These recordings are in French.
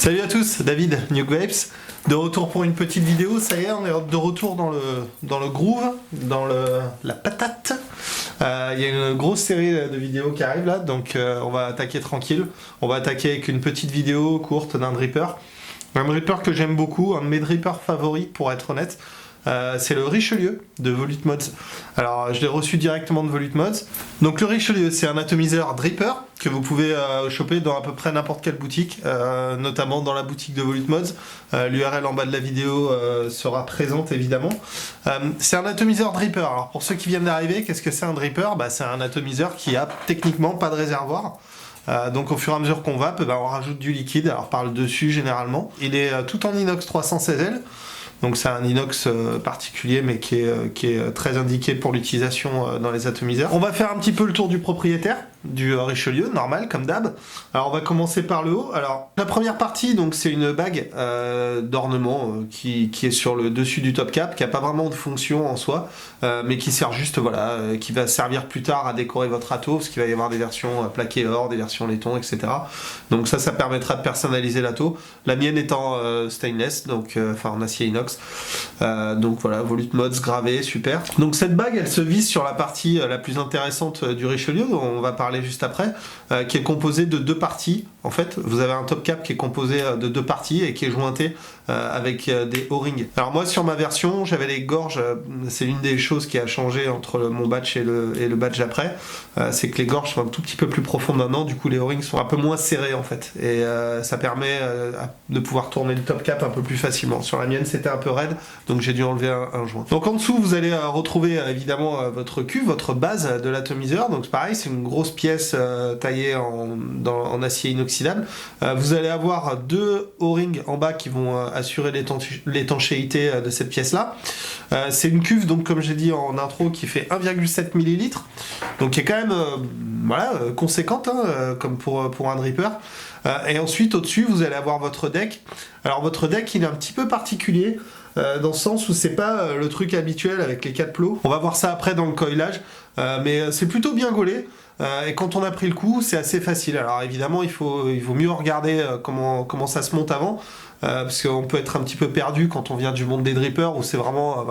Salut à tous, David, NukeVapes, de retour pour une petite vidéo. Ça y est, on est de retour dans le groove, dans la patate. Il y a une grosse série de vidéos qui arrive là, donc on va attaquer tranquille. On va attaquer avec une petite vidéo courte d'un dripper. Un dripper que j'aime beaucoup, un de mes drippers favoris pour être honnête. C'est le Richelieu de Volute Mods. Alors je l'ai reçu directement de Volute Mods. Donc le Richelieu, c'est un atomiseur dripper que vous pouvez choper dans à peu près n'importe quelle boutique, notamment dans la boutique de Volute Mods. L'URL en bas de la vidéo sera présente évidemment. C'est un atomiseur dripper. Alors pour ceux qui viennent d'arriver, qu'est-ce que c'est un dripper? C'est un atomiseur qui a techniquement pas de réservoir. Donc au fur et à mesure qu'on vape, on rajoute du liquide, alors par le dessus généralement. Il est tout en inox 316L. Donc c'est un inox particulier mais qui est très indiqué pour l'utilisation dans les atomiseurs. On va faire un petit peu le tour du propriétaire, du Richelieu, normal comme d'hab. Alors on va commencer par le haut. Alors la première partie, donc c'est une bague d'ornement qui est sur le dessus du top cap, qui n'a pas vraiment de fonction en soi, mais qui sert juste, voilà, qui va servir plus tard à décorer votre ato, parce qu'il va y avoir des versions plaquées or, des versions laiton, etc. Donc ça permettra de personnaliser l'ato. La mienne étant stainless, donc en acier inox. Donc voilà, Volute Mods gravé, super. Donc cette bague, elle se visse sur la partie la plus intéressante du Richelieu, dont on va parler juste après, qui est composée de deux parties. En fait, vous avez un top cap qui est composé de deux parties et qui est jointé avec des O-rings. Alors moi, sur ma version, j'avais les gorges, c'est l'une des choses qui a changé entre mon batch et le batch d'après, c'est que les gorges sont un tout petit peu plus profondes maintenant, du coup les O-rings sont un peu moins serrés en fait, et ça permet de pouvoir tourner le top cap un peu plus facilement. Sur la mienne, c'était un peu raide, donc j'ai dû enlever un joint. Donc en dessous, vous allez retrouver évidemment votre cuve, votre base de l'atomiseur. Donc pareil, c'est une grosse pièce taillée en acier inoxydable. Vous allez avoir deux O-rings en bas qui vont assurer l'étanchéité de cette pièce-là. C'est une cuve, donc comme j'ai dit en intro, qui fait 1,7 ml, donc qui est quand même conséquente, comme pour un dripper. Et ensuite, au-dessus, vous allez avoir votre deck. Alors votre deck, il est un petit peu particulier, dans le sens où c'est pas le truc habituel avec les 4 plots. On va voir ça après dans le coilage, mais c'est plutôt bien gaulé. Et quand on a pris le coup, c'est assez facile. Alors évidemment, il vaut mieux regarder comment ça se monte avant, parce qu'on peut être un petit peu perdu quand on vient du monde des drippers, où c'est vraiment,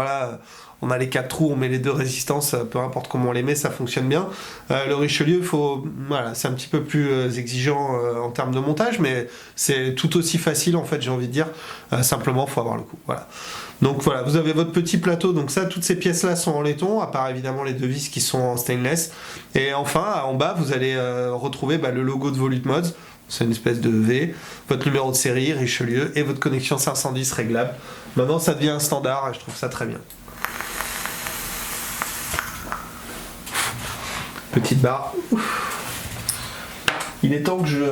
on a les 4 trous, on met les deux résistances, peu importe comment on les met, ça fonctionne bien. Le Richelieu, c'est un petit peu plus exigeant en termes de montage, mais c'est tout aussi facile en fait, j'ai envie de dire. Simplement, il faut avoir le coup. Voilà. Donc voilà, vous avez votre petit plateau. Donc ça, toutes ces pièces-là sont en laiton, à part évidemment les deux vis qui sont en stainless. Et enfin, en bas, vous allez retrouver le logo de Volute Mods. C'est une espèce de V, votre numéro de série, Richelieu, et votre connexion 510 réglable. Maintenant, ça devient un standard et je trouve ça très bien. Petite barre. Il est temps que je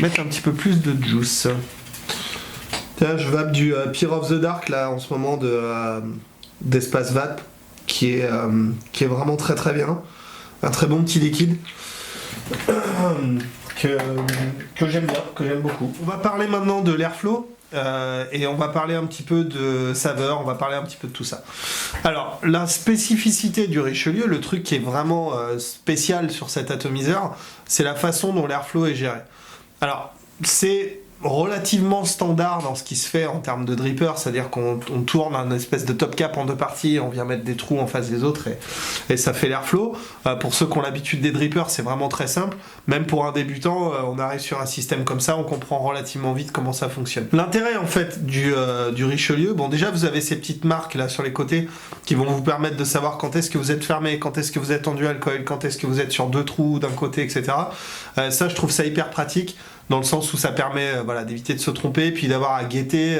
mette un petit peu plus de juice. Tiens, je vape du Peer of the Dark là en ce moment d'Espace Vape qui est vraiment très très bien. Un très bon petit liquide. Que j'aime bien, que j'aime beaucoup. On va parler maintenant de l'airflow et on va parler un petit peu de saveur, on va parler un petit peu de tout ça. Alors, la spécificité du Richelieu, le truc qui est vraiment spécial sur cet atomiseur, c'est la façon dont l'airflow est géré. Alors, c'est relativement standard dans ce qui se fait en termes de dripper, c'est-à-dire qu'on tourne un espèce de top cap en deux parties, on vient mettre des trous en face des autres et ça fait l'airflow. Pour ceux qui ont l'habitude des drippers, c'est vraiment très simple. Même pour un débutant, on arrive sur un système comme ça, on comprend relativement vite comment ça fonctionne. L'intérêt en fait du Richelieu, bon déjà vous avez ces petites marques là sur les côtés qui vont vous permettre de savoir quand est-ce que vous êtes fermé, quand est-ce que vous êtes en dual coil, quand est-ce que vous êtes sur deux trous d'un côté, etc. Ça je trouve ça hyper pratique, dans le sens où ça permet d'éviter de se tromper, puis d'avoir à guetter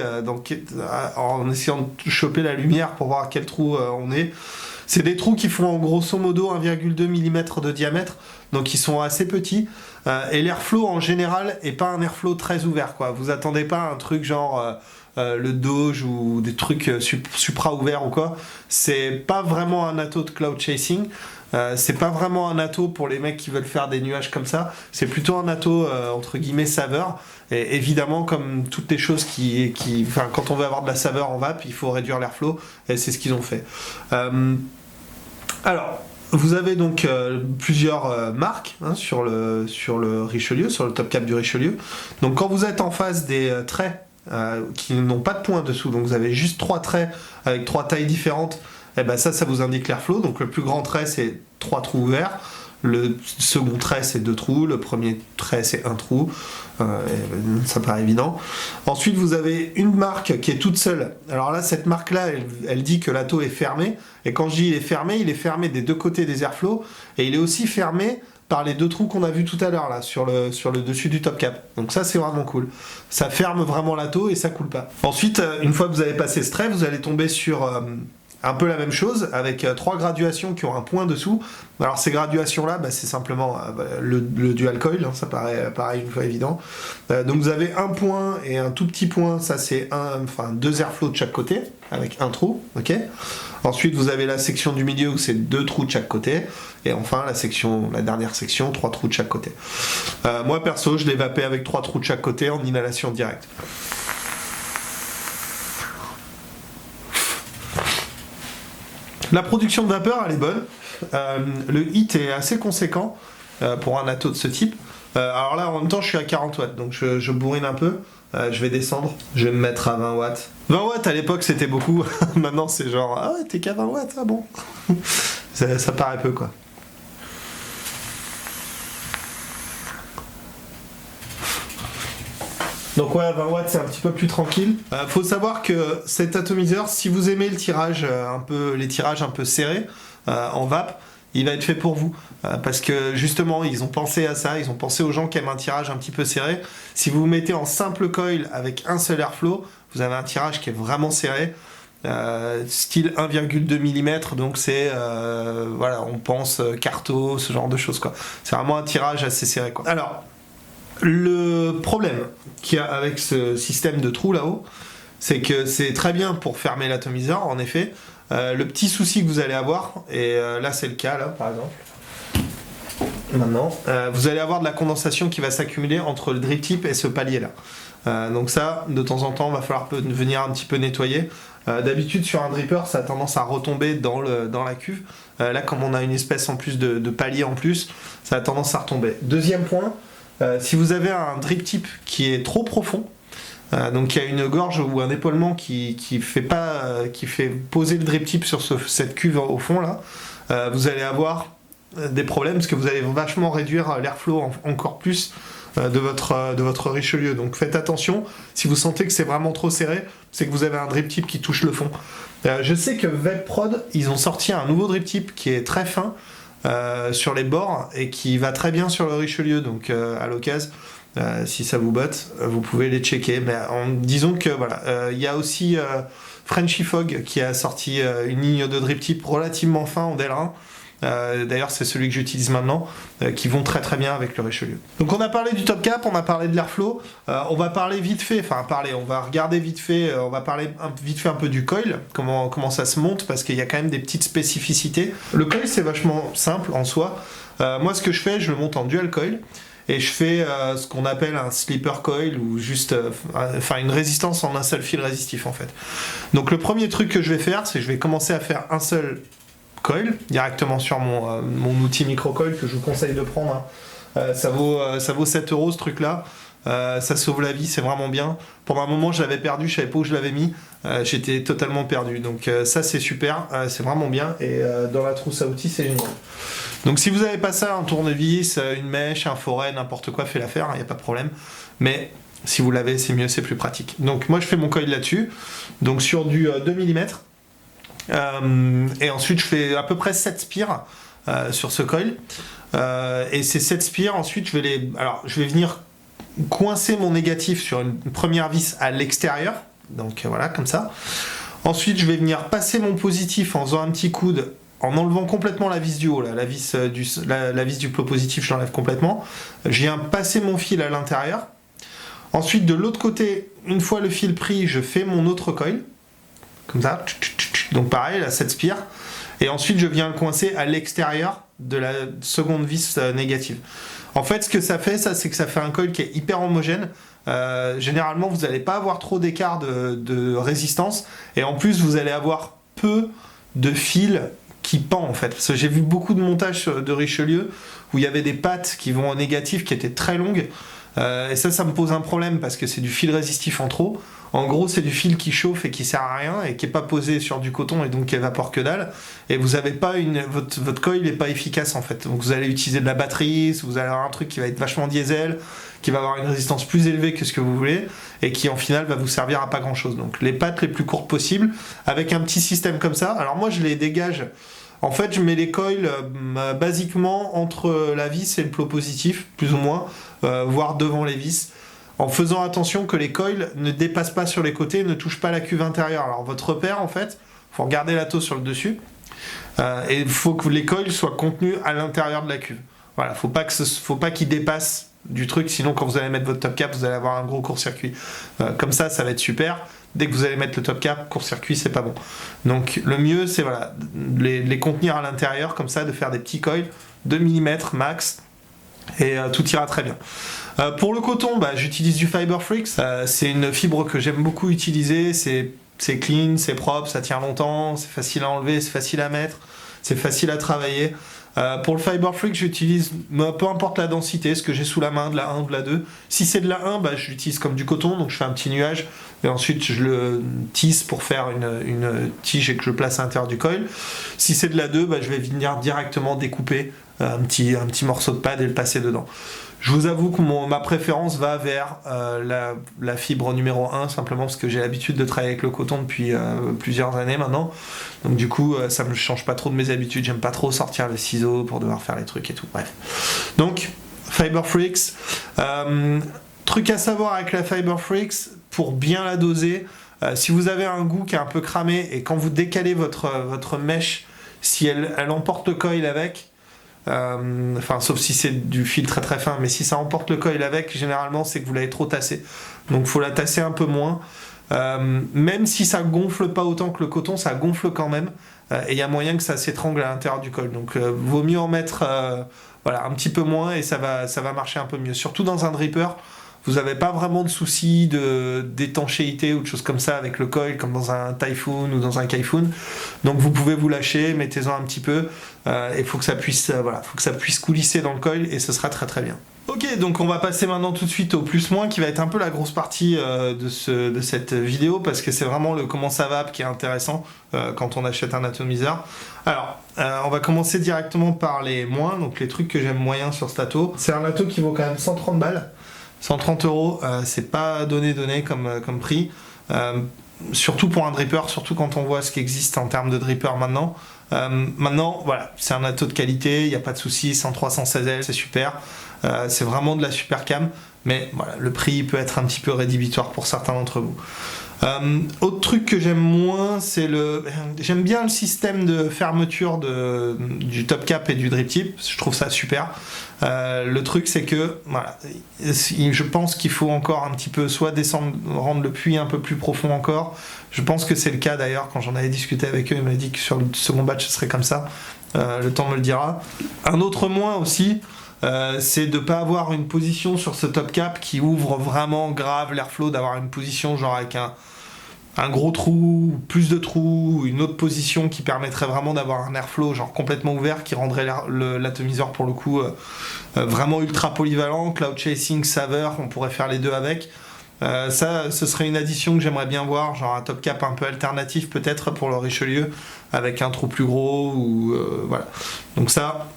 en essayant de choper la lumière pour voir à quel trou on est. C'est des trous qui font en grosso modo 1,2 mm de diamètre, donc ils sont assez petits. Et l'airflow en général est pas un airflow très ouvert, quoi. Vous attendez pas un truc genre le Doge ou des trucs supra ouverts ou quoi. C'est pas vraiment un ato de cloud chasing. C'est pas vraiment un ato pour les mecs qui veulent faire des nuages comme ça, c'est plutôt un ato entre guillemets saveur, et évidemment comme toutes les choses quand on veut avoir de la saveur en vape, il faut réduire l'airflow, et c'est ce qu'ils ont fait. Alors, Vous avez donc plusieurs marques hein, sur le Richelieu, sur le top cap du Richelieu. Donc quand vous êtes en face des traits qui n'ont pas de points dessous, donc vous avez juste 3 traits avec 3 tailles différentes, et ben ça vous indique l'airflow. Donc le plus grand trait c'est 3 trous ouverts, le second trait c'est 2 trous, le premier trait c'est 1 trou, ça paraît évident. Ensuite vous avez une marque qui est toute seule. Alors là cette marque là elle dit que l'atto est fermé, et quand je dis il est fermé des deux côtés des airflows, et il est aussi fermé par les 2 trous qu'on a vu tout à l'heure là sur le dessus du top cap. Donc ça c'est vraiment cool. Ça ferme vraiment l'atto et ça coule pas. Ensuite une fois que vous avez passé ce trait, vous allez tomber sur un peu la même chose avec 3 graduations qui ont un point dessous. Alors ces graduations là c'est simplement le dual coil, hein, ça paraît pareil une fois évident. Donc vous avez un point et un tout petit point, ça c'est 2 airflows de chaque côté avec un trou, ok. Ensuite vous avez la section du milieu où c'est 2 trous de chaque côté, et enfin la dernière section 3 trous de chaque côté. Moi perso je l'ai vapé avec 3 trous de chaque côté en inhalation directe. La production de vapeur, elle est bonne. Le hit est assez conséquent pour un atto de ce type. Alors là, en même temps, je suis à 40 watts, donc je bourrine un peu. Je vais descendre. Je vais me mettre à 20 watts. 20 watts, à l'époque, c'était beaucoup. Maintenant, c'est genre, ah ouais, t'es qu'à 20 watts, ah bon. ça paraît peu, quoi. Donc ouais, 20 watts c'est un petit peu plus tranquille. Faut savoir que cet atomiseur, si vous aimez le tirage les tirages un peu serrés en vape, il va être fait pour vous. Parce que justement, ils ont pensé à ça, ils ont pensé aux gens qui aiment un tirage un petit peu serré. Si vous vous mettez en simple coil avec un seul airflow, vous avez un tirage qui est vraiment serré. Style 1,2 mm, donc c'est voilà, on pense carto, ce genre de choses quoi. C'est vraiment un tirage assez serré quoi. Alors le problème qu'il y a avec ce système de trous là-haut, c'est que c'est très bien pour fermer l'atomiseur, en effet. Le petit souci que vous allez avoir, et là c'est le cas, là par exemple, maintenant, vous allez avoir de la condensation qui va s'accumuler entre le drip tip et ce palier là. Donc ça, de temps en temps, va falloir venir un petit peu nettoyer. D'habitude sur un dripper, ça a tendance à retomber dans la cuve. Là, comme on a une espèce en plus de palier en plus, ça a tendance à retomber. Deuxième point, si vous avez un drip tip qui est trop profond, donc il y a une gorge ou un épaulement qui fait poser le drip tip sur cette cuve au fond là, vous allez avoir des problèmes parce que vous allez vachement réduire l'airflow encore plus de votre Richelieu. Donc faites attention, si vous sentez que c'est vraiment trop serré, c'est que vous avez un drip tip qui touche le fond. Je sais que VapeProd, ils ont sorti un nouveau drip tip qui est très fin sur les bords et qui va très bien sur le Richelieu, donc à l'occasion si ça vous botte vous pouvez les checker, mais disons que voilà, il y a aussi Frenchy Fog qui a sorti une ligne de drip tip relativement fin en DL1. D'ailleurs c'est celui que j'utilise maintenant, qui vont très très bien avec le Richelieu. Donc on a parlé du top cap, on a parlé de l'airflow, on va parler vite fait, on va regarder vite fait, on va parler vite fait un peu du coil, comment ça se monte, parce qu'il y a quand même des petites spécificités. Le coil c'est vachement simple en soi. Moi ce que je fais, je le monte en dual coil, et je fais ce qu'on appelle un sleeper coil, ou juste une résistance en un seul fil résistif en fait. Donc le premier truc que je vais faire, c'est que je vais commencer à faire un seul coil directement sur mon outil micro-coil que je vous conseille de prendre. Ça vaut 7 € ce truc là. Ça sauve la vie, c'est vraiment bien. Pendant un moment je l'avais perdu, je savais pas où je l'avais mis, j'étais totalement perdu. Donc ça c'est super, c'est vraiment bien, et dans la trousse à outils c'est génial. Donc si vous avez pas ça, un tournevis, une mèche, un forêt, n'importe quoi, fait l'affaire, il n'y a pas de problème. Mais si vous l'avez, c'est mieux, c'est plus pratique. Donc moi je fais mon coil là-dessus, donc sur du 2 mm. Et ensuite je fais à peu près 7 spires sur ce coil, et ces 7 spires ensuite je vais venir coincer mon négatif sur une première vis à l'extérieur, donc voilà comme ça. Ensuite je vais venir passer mon positif en faisant un petit coude, en enlevant complètement la vis du haut là, la vis du plot positif je l'enlève complètement, je viens passer mon fil à l'intérieur. Ensuite de l'autre côté, une fois le fil pris, je fais mon autre coil comme ça. Donc pareil, là, 7 spires. Et ensuite, je viens le coincer à l'extérieur de la seconde vis négative. En fait, ce que ça fait, c'est que ça fait un coil qui est hyper homogène. Généralement, vous n'allez pas avoir trop d'écart de résistance. Et en plus, vous allez avoir peu de fils qui pend en fait. Parce que j'ai vu beaucoup de montages de Richelieu où il y avait des pattes qui vont en négatif qui étaient très longues. Et ça me pose un problème parce que c'est du fil résistif en trop. En gros, c'est du fil qui chauffe et qui sert à rien et qui n'est pas posé sur du coton et donc qui évapore que dalle. Et vous avez pas votre coil n'est pas efficace en fait. Donc vous allez utiliser de la batterie, vous allez avoir un truc qui va être vachement diesel, qui va avoir une résistance plus élevée que ce que vous voulez et qui en final va vous servir à pas grand chose. Donc les pattes les plus courtes possibles avec un petit système comme ça. Alors moi je les dégage. En fait, je mets les coils basiquement entre la vis et le plot positif, plus ou moins, voire devant les vis, en faisant attention que les coils ne dépassent pas sur les côtés, ne touchent pas la cuve intérieure. Alors votre repère, en fait, il faut regarder la taux sur le dessus, et il faut que les coils soient contenus à l'intérieur de la cuve. Voilà, faut pas qu'ils dépassent du truc, sinon quand vous allez mettre votre top cap, vous allez avoir un gros court-circuit. Comme ça va être super. Dès que vous allez mettre le top cap, court-circuit, c'est pas bon. Donc le mieux, c'est voilà, les contenir à l'intérieur, comme ça, de faire des petits coils, 2 mm max, et tout ira très bien. Pour le coton, j'utilise du Fiber Freaks. C'est une fibre que j'aime beaucoup utiliser. C'est clean, c'est propre, ça tient longtemps, c'est facile à enlever, c'est facile à mettre, c'est facile à travailler. Pour le Fiber Freak, j'utilise peu importe la densité, ce que j'ai sous la main, de la 1 ou de la 2. Si c'est de la 1, je l'utilise comme du coton, donc je fais un petit nuage, et ensuite je le tisse pour faire une tige et que je place à l'intérieur du coil. Si c'est de la 2, je vais venir directement découper un petit morceau de pad et le passer dedans. Je vous avoue que ma préférence va vers la fibre numéro 1, simplement parce que j'ai l'habitude de travailler avec le coton depuis plusieurs années maintenant. Donc du coup, ça me change pas trop de mes habitudes. J'aime pas trop sortir le ciseau pour devoir faire les trucs et tout. Bref. Donc, Fiber Freaks. Truc à savoir avec la Fiber Freaks, pour bien la doser, si vous avez un goût qui est un peu cramé et quand vous décalez votre mèche, si elle emporte le coil avec, sauf si c'est du fil très très fin, mais si ça emporte le coil avec, généralement c'est que vous l'avez trop tassé, donc faut la tasser un peu moins. Même si ça gonfle pas autant que le coton, ça gonfle quand même, et il y a moyen que ça s'étrangle à l'intérieur du col, donc vaut mieux en mettre un petit peu moins et ça va marcher un peu mieux, surtout dans un dripper. Vous n'avez pas vraiment de soucis d'étanchéité ou de choses comme ça avec le coil, comme dans un Typhoon ou dans un Kaifun. Donc vous pouvez vous lâcher, mettez-en un petit peu, et faut que ça puisse coulisser dans le coil et ce sera très très bien. Ok, donc on va passer maintenant tout de suite au plus-moins qui va être un peu la grosse partie de cette vidéo parce que c'est vraiment le comment ça va qui est intéressant quand on achète un atomiseur. Alors, on va commencer directement par les moins, donc les trucs que j'aime moyen sur cet ato. C'est un ato qui vaut quand même 130 balles. 130 €, c'est pas donné comme prix. Surtout pour un dripper, surtout quand on voit ce qui existe en termes de dripper maintenant. Maintenant, voilà, c'est un ato de qualité, il n'y a pas de souci, 103-116L, c'est super. C'est vraiment de la super cam, mais voilà, le prix peut être un petit peu rédhibitoire pour certains d'entre vous. Autre truc que j'aime moins, j'aime bien le système de fermeture du top cap et du drip tip, je trouve ça super. Le truc c'est que voilà, je pense qu'il faut encore un petit peu soit rendre le puits un peu plus profond encore. Je pense que c'est le cas d'ailleurs, quand j'en avais discuté avec eux, ils m'avaient dit que sur le second batch ce serait comme ça. Le temps me le dira. Un autre moins aussi, c'est de ne pas avoir une position sur ce top cap qui ouvre vraiment grave l'airflow, d'avoir une position genre avec un gros trou, plus de trous, une autre position qui permettrait vraiment d'avoir un airflow genre complètement ouvert, qui rendrait l'atomiseur pour le coup vraiment ultra polyvalent. Cloud chasing, saveur, on pourrait faire les deux avec. Ça, ce serait une addition que j'aimerais bien voir, genre un top cap un peu alternatif peut-être pour le Richelieu, avec un trou plus gros, ou voilà. Donc ça,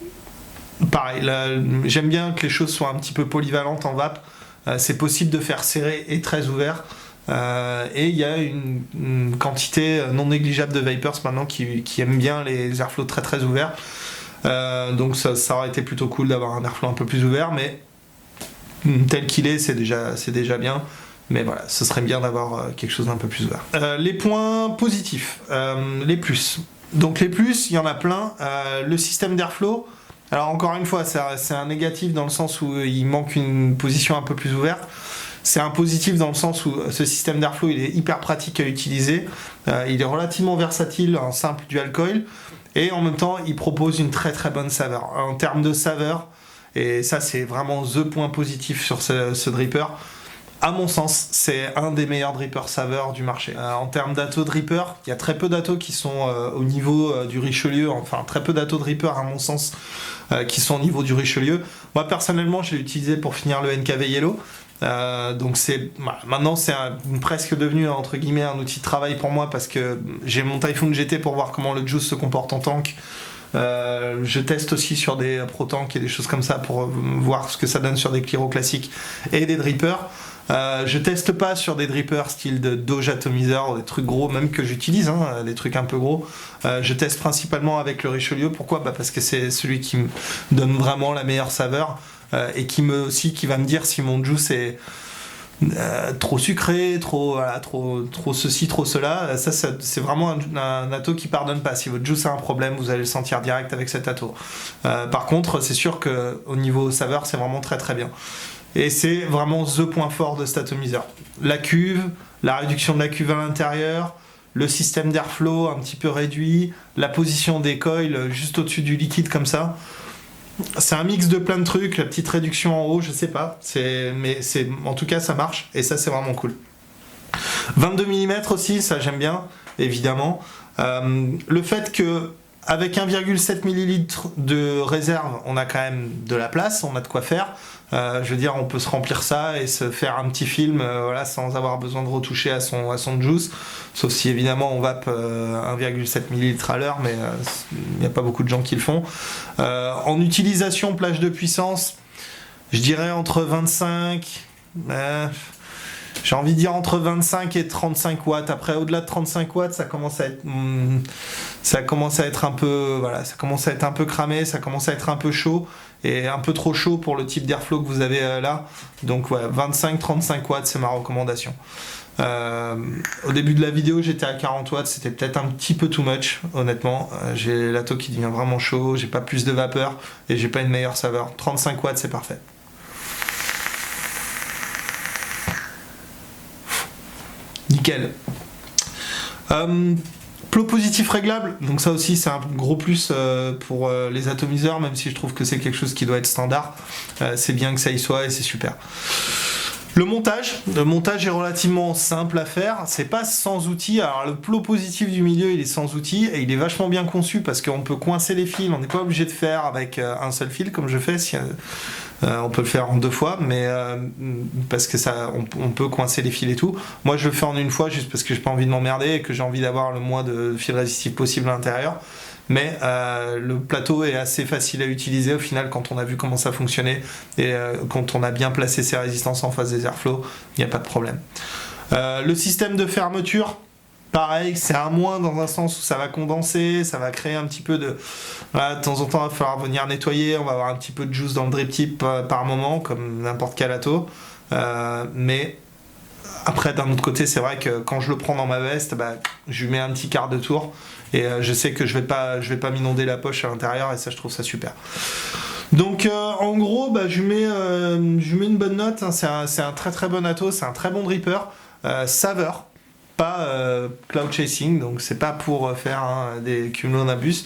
pareil, là, j'aime bien que les choses soient un petit peu polyvalentes en vape. C'est possible de faire serré et très ouvert. Et il y a une quantité non négligeable de vapers maintenant qui aiment bien les airflows très très ouverts. Donc ça aurait été plutôt cool d'avoir un airflow un peu plus ouvert, mais tel qu'il est, c'est déjà bien. Mais voilà, ce serait bien d'avoir quelque chose d'un peu plus ouvert. Les points positifs, les plus. Donc les plus, il y en a plein. Le système d'airflow, alors encore une fois, c'est un négatif dans le sens où il manque une position un peu plus ouverte. C'est un positif dans le sens où ce système d'airflow il est hyper pratique à utiliser, il est relativement versatile, un simple dual coil, et en même temps il propose une très très bonne saveur. En termes de saveur, et ça c'est vraiment the point positif sur ce dripper, À mon sens, c'est un des meilleurs drippers saveurs du marché. En termes d'atto dripper, il y a très peu d'attos qui sont au niveau du Richelieu, enfin très peu d'atto dripper à mon sens qui sont au niveau du Richelieu. Moi personnellement, je l'ai utilisé pour finir le NKV Yellow. Donc maintenant c'est presque devenu entre guillemets un outil de travail pour moi parce que j'ai mon Typhoon GT pour voir comment le juice se comporte en tank. Je teste aussi sur des Pro Tank et des choses comme ça pour voir ce que ça donne sur des Cliro classiques et des drippers. Je teste pas sur des drippers style de Doge Atomizer ou des trucs gros même que j'utilise, des trucs un peu gros. Je teste principalement avec le Richelieu. Pourquoi ? Parce que c'est celui qui me donne vraiment la meilleure saveur et qui va me dire si mon juice est trop sucré, trop ceci, trop cela. Ça c'est vraiment un atto qui pardonne pas. Si votre juice a un problème, vous allez le sentir direct avec cet atto. Par contre, c'est sûr qu'au niveau saveur, c'est vraiment très très bien. Et c'est vraiment the point fort de cet atomiseur. La cuve, la réduction de la cuve à l'intérieur, le système d'airflow un petit peu réduit, la position des coils juste au-dessus du liquide comme ça. C'est un mix de plein de trucs, la petite réduction en haut, je sais pas, en tout cas ça marche et ça c'est vraiment cool. 22 mm aussi, ça j'aime bien, évidemment. Le fait que avec 1,7 ml de réserve, on a quand même de la place, on a de quoi faire. Je veux dire, on peut se remplir ça et se faire un petit film sans avoir besoin de retoucher à son juice. Sauf si évidemment on vape 1,7 ml à l'heure, mais il n'y a pas beaucoup de gens qui le font. En utilisation plage de puissance, je dirais entre 25... j'ai envie de dire entre 25 et 35 watts. Après, au-delà de 35 watts, ça commence à être un peu cramé, ça commence à être un peu chaud et un peu trop chaud pour le type d'airflow que vous avez là. Donc ouais, 25-35 watts, c'est ma recommandation. Au début de la vidéo, j'étais à 40 watts, c'était peut-être un petit peu too much, honnêtement. J'ai l'atto qui devient vraiment chaud, j'ai pas plus de vapeur et j'ai pas une meilleure saveur. 35 watts, c'est parfait. Nickel. Plot positif réglable, donc ça aussi c'est un gros plus pour les atomiseurs, même si je trouve que c'est quelque chose qui doit être standard. C'est bien que ça y soit et c'est super. Le montage est relativement simple à faire, c'est pas sans outils. Alors le plot positif du milieu il est sans outils et il est vachement bien conçu parce qu'on peut coincer les fils, on n'est pas obligé de faire avec un seul fil comme je fais. On peut le faire en 2 fois, mais parce que on peut coincer les fils et tout. Moi, je le fais en une fois juste parce que j'ai pas envie de m'emmerder et que j'ai envie d'avoir le moins de fils résistifs possible à l'intérieur. Mais le plateau est assez facile à utiliser au final quand on a vu comment ça fonctionnait et quand on a bien placé ses résistances en face des airflows, il n'y a pas de problème. Le système de fermeture, pareil, c'est un moins dans un sens où ça va condenser, ça va créer un petit peu de... Voilà, de temps en temps, il va falloir venir nettoyer, on va avoir un petit peu de juice dans le drip tip par moment, comme n'importe quel atto. Mais après, d'un autre côté, c'est vrai que quand je le prends dans ma veste, je lui mets un petit quart de tour et je sais que je vais pas m'inonder la poche à l'intérieur et ça, je trouve ça super. Donc en gros, je lui mets une bonne note, hein. C'est un très très bon atto, c'est un très bon dripper. Saveur, pas cloud chasing, donc c'est pas pour faire des cumulonimbus,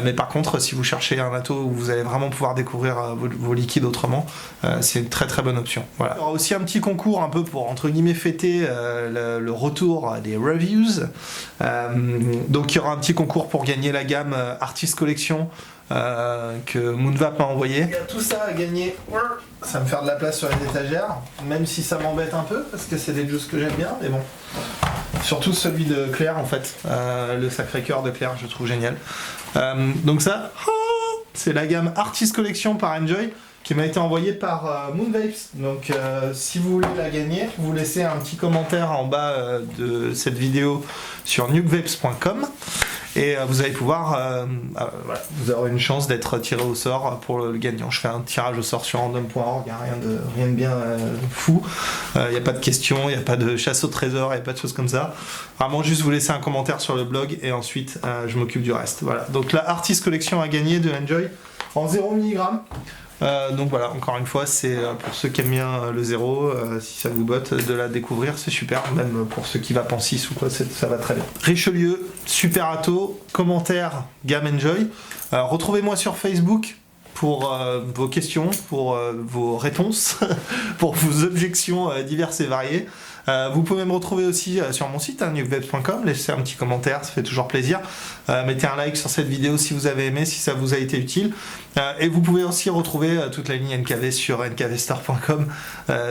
mais par contre si vous cherchez un atto où vous allez vraiment pouvoir découvrir vos liquides autrement, c'est une très très bonne option. Voilà. Il y aura aussi un petit concours un peu pour entre guillemets fêter le retour des reviews, donc il y aura un petit concours pour gagner la gamme Artist Collection que Moonvap m'a envoyé. Il y a tout ça à gagner, ça va me faire de la place sur les étagères, même si ça m'embête un peu parce que c'est des juices que j'aime bien, mais bon. Surtout celui de Claire en fait, le Sacré-Cœur de Claire, je trouve génial. Donc ça, c'est la gamme Artist Collection par Enjoy qui m'a été envoyée par Moonvapes. Donc si vous voulez la gagner, vous laissez un petit commentaire en bas de cette vidéo sur nukevapes.com et vous allez pouvoir, voilà, vous aurez une chance d'être tiré au sort pour le gagnant. Je fais un tirage au sort sur random.org, il n'y a rien de bien fou, il n'y a pas de questions, il n'y a pas de chasse au trésor, il n'y a pas de choses comme ça. Vraiment juste vous laissez un commentaire sur le blog et ensuite je m'occupe du reste. Voilà. Donc la Artist Collection à gagner de Enjoy en 0 mg. Donc voilà, encore une fois, c'est pour ceux qui aiment bien le 0, si ça vous botte de la découvrir, c'est super, même pour ceux qui vapent en 6 ou quoi, ça va très bien. Richelieu, super atto, commentaire, gamme Enjoy. Retrouvez-moi sur Facebook, pour vos questions, pour vos réponses, pour vos objections diverses et variées. Vous pouvez me retrouver aussi sur mon site, nukewebs.com, laissez un petit commentaire, ça fait toujours plaisir. Mettez un like sur cette vidéo si vous avez aimé, si ça vous a été utile. Et vous pouvez aussi retrouver toute la ligne NKV sur nkvstore.com.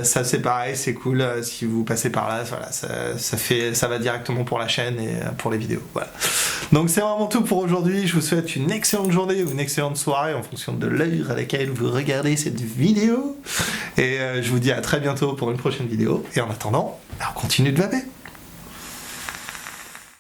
Ça c'est pareil, c'est cool. Si vous passez par là, voilà, ça va directement pour la chaîne et pour les vidéos. Voilà. Donc c'est vraiment tout pour aujourd'hui. Je vous souhaite une excellente journée ou une excellente soirée en fonction de l'heure à laquelle vous regardez cette vidéo. Et je vous dis à très bientôt pour une prochaine vidéo. Et en attendant, on continue de vaper.